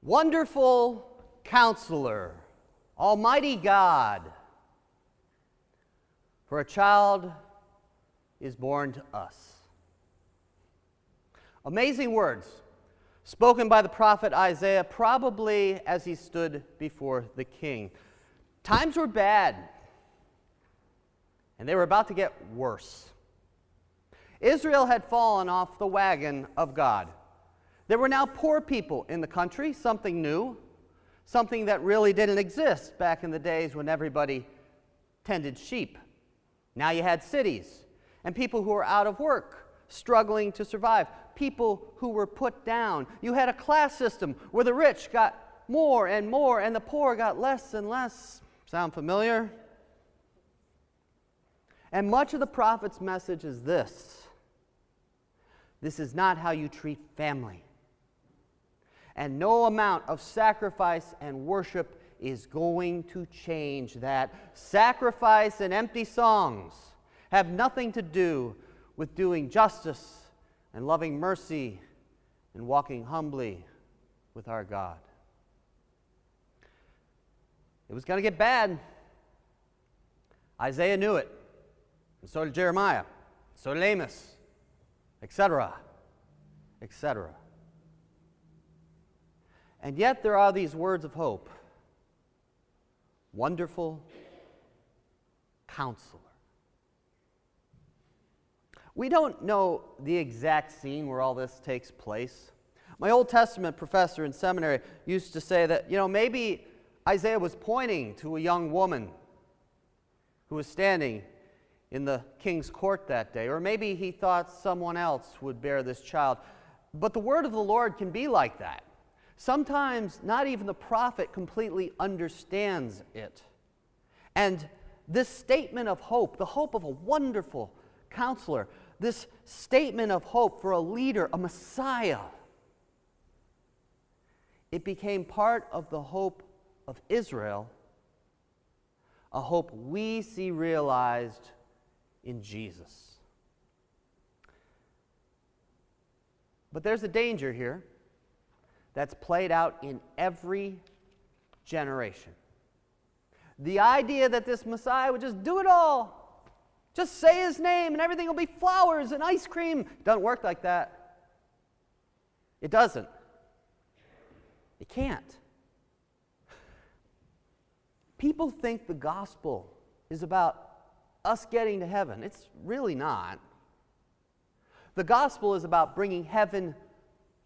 Wonderful Counselor, Almighty God, for a child is born to us. Amazing words spoken by the prophet Isaiah, probably as he stood before the king. Times were bad, and they were about to get worse. Israel had fallen off the wagon of God. There were now poor people in the country, something new, something that really didn't exist back in the days when everybody tended sheep. Now you had cities and people who were out of work, struggling to survive, people who were put down. You had a class system where the rich got more and more and the poor got less and less. Sound familiar? And much of the prophet's message is this: this is not how you treat family. And no amount of sacrifice and worship is going to change that. Sacrifice and empty songs have nothing to do with doing justice and loving mercy and walking humbly with our God. It was going to get bad. Isaiah knew it. And so did Jeremiah. So did Amos, etc., etc. And yet there are these words of hope. Wonderful Counselor. We don't know the exact scene where all this takes place. My Old Testament professor in seminary used to say that, maybe Isaiah was pointing to a young woman who was standing in the king's court that day, or maybe he thought someone else would bear this child. But the word of the Lord can be like that. Sometimes not even the prophet completely understands it. And this statement of hope, the hope of a wonderful counselor, this statement of hope for a leader, a Messiah, it became part of the hope of Israel, a hope we see realized in Jesus. But there's a danger here that's played out in every generation. The idea that this Messiah would just do it all, just say his name and everything will be flowers and ice cream. It doesn't work like that. It doesn't. It can't. People think the gospel is about us getting to heaven. It's really not. The gospel is about bringing heaven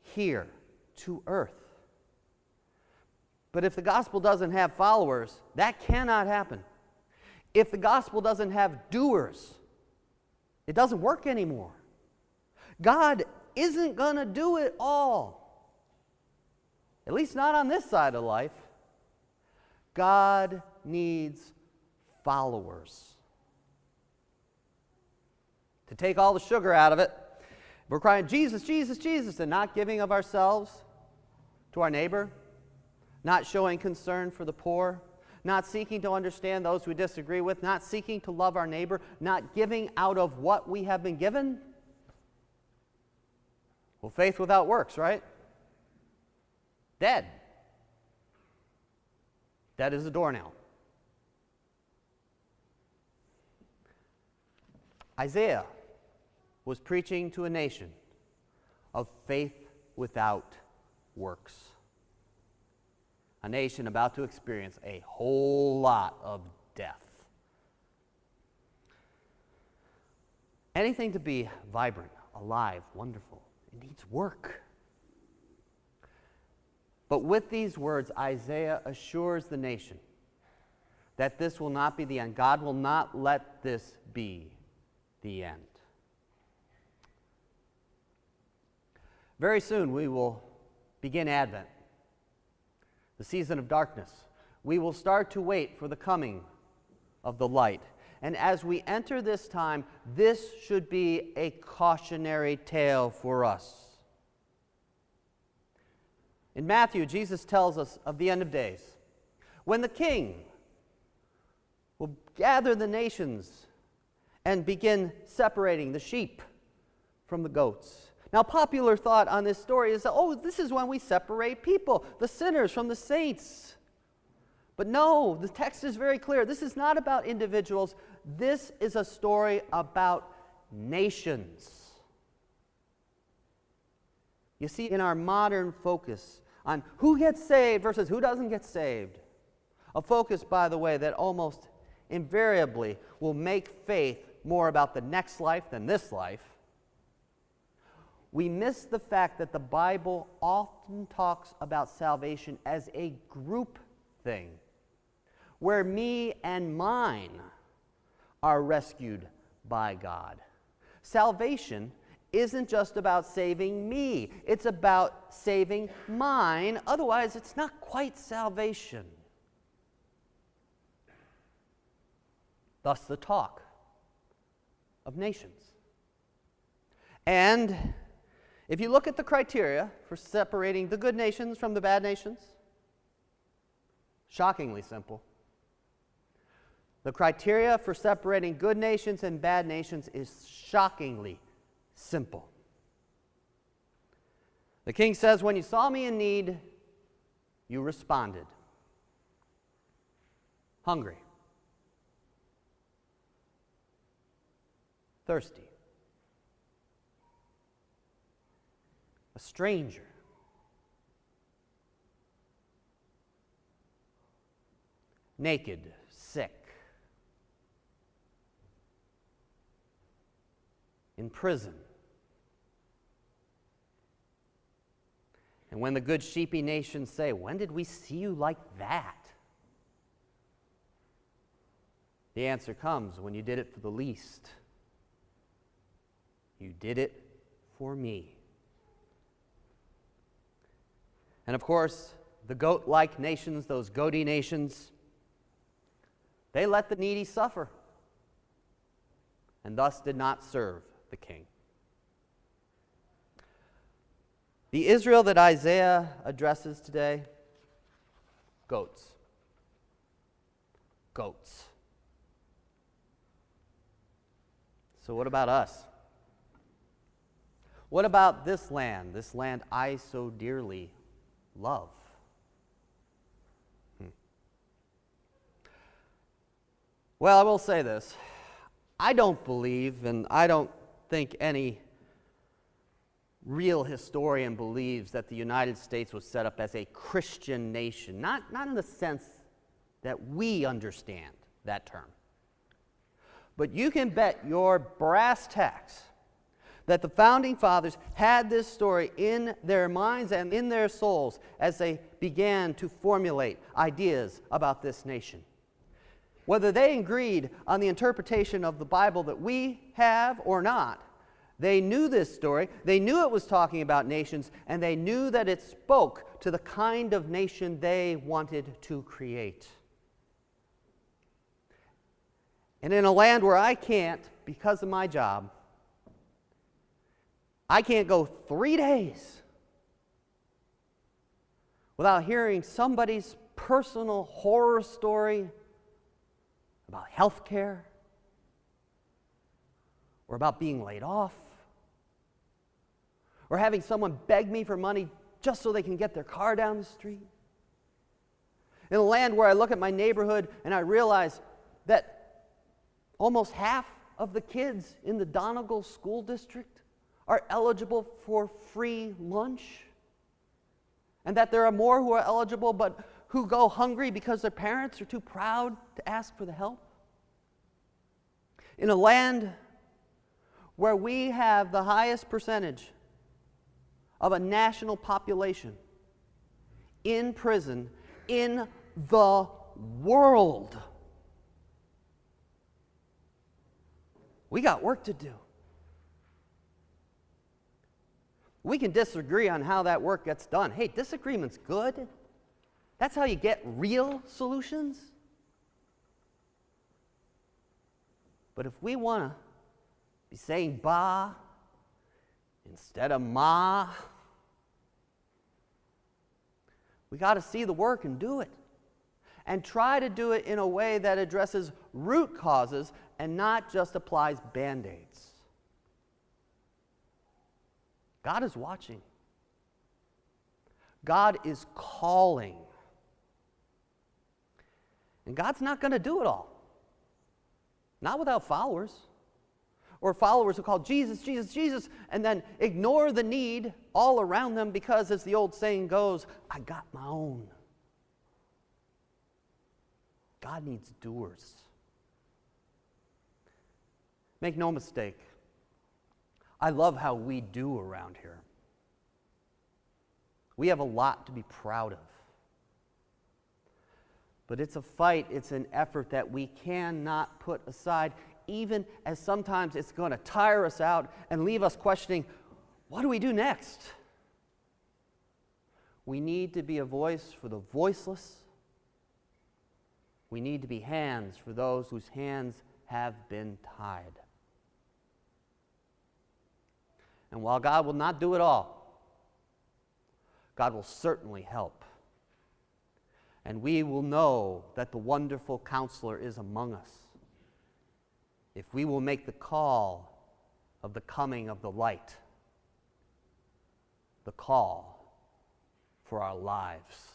here to earth. But if the gospel doesn't have followers, that cannot happen. If the gospel doesn't have doers, it doesn't work anymore. God isn't going to do it all. At least not on this side of life. God needs followers. To take all the sugar out of it, we're crying, Jesus, Jesus, Jesus, and not giving of ourselves to our neighbor, not showing concern for the poor, not seeking to understand those we disagree with, not seeking to love our neighbor, not giving out of what we have been given. Well, faith without works, right? Dead. Dead as a doornail. Isaiah was preaching to a nation of faith without works. A nation about to experience a whole lot of death. Anything to be vibrant, alive, wonderful, it needs work. But with these words, Isaiah assures the nation that this will not be the end. God will not let this be the end. Very soon we will begin Advent, the season of darkness. We will start to wait for the coming of the light. And as we enter this time, this should be a cautionary tale for us. In Matthew, Jesus tells us of the end of days, when the king will gather the nations and begin separating the sheep from the goats. Now, popular thought on this story is that, oh, this is when we separate people, the sinners from the saints. But no, the text is very clear. This is not about individuals. This is a story about nations. You see, in our modern focus on who gets saved versus who doesn't get saved, a focus, by the way, that almost invariably will make faith more about the next life than this life, we miss the fact that the Bible often talks about salvation as a group thing, where me and mine are rescued by God. Salvation isn't just about saving me, it's about saving mine. Otherwise, it's not quite salvation. Thus, the talk of nations. And if you look at the criteria for separating the good nations from the bad nations, shockingly simple. The criteria for separating good nations and bad nations is shockingly simple. The king says, when you saw me in need, you responded. Hungry. Thirsty. A stranger. Naked, sick. In prison. And when the good sheepy nations say, when did we see you like that? The answer comes, when you did it for the least. You did it for me. And of course, the goat-like nations, those goaty nations, they let the needy suffer and thus did not serve the king. The Israel that Isaiah addresses today, goats. Goats. So what about us? What about this land I so dearly love? Well, I will say this. I don't believe, and I don't think any real historian believes, that the United States was set up as a Christian nation. Not in the sense that we understand that term. But you can bet your brass tacks that the Founding Fathers had this story in their minds and in their souls as they began to formulate ideas about this nation. Whether they agreed on the interpretation of the Bible that we have or not, they knew this story, they knew it was talking about nations, and they knew that it spoke to the kind of nation they wanted to create. And in a land where I can't, because of my job, I can't go 3 days without hearing somebody's personal horror story about health care, or about being laid off, or having someone beg me for money just so they can get their car down the street. In a land where I look at my neighborhood and I realize that almost half of the kids in the Donegal School District are eligible for free lunch, and that there are more who are eligible but who go hungry because their parents are too proud to ask for the help. In a land where we have the highest percentage of a national population in prison in the world, we got work to do. We can disagree on how that work gets done. Hey, disagreement's good. That's how you get real solutions. But if we want to be saying ba instead of ma, we got to see the work and do it. And try to do it in a way that addresses root causes and not just applies Band-Aids. God is watching. God is calling. And God's not going to do it all. Not without followers. Or followers who call Jesus, Jesus, Jesus, and then ignore the need all around them because, as the old saying goes, I got my own. God needs doers. Make no mistake, I love how we do around here. We have a lot to be proud of. But it's a fight, it's an effort that we cannot put aside, even as sometimes it's going to tire us out and leave us questioning, what do we do next? We need to be a voice for the voiceless. We need to be hands for those whose hands have been tied. And while God will not do it all, God will certainly help. And we will know that the wonderful Counselor is among us if we will make the call of the coming of the light, the call for our lives.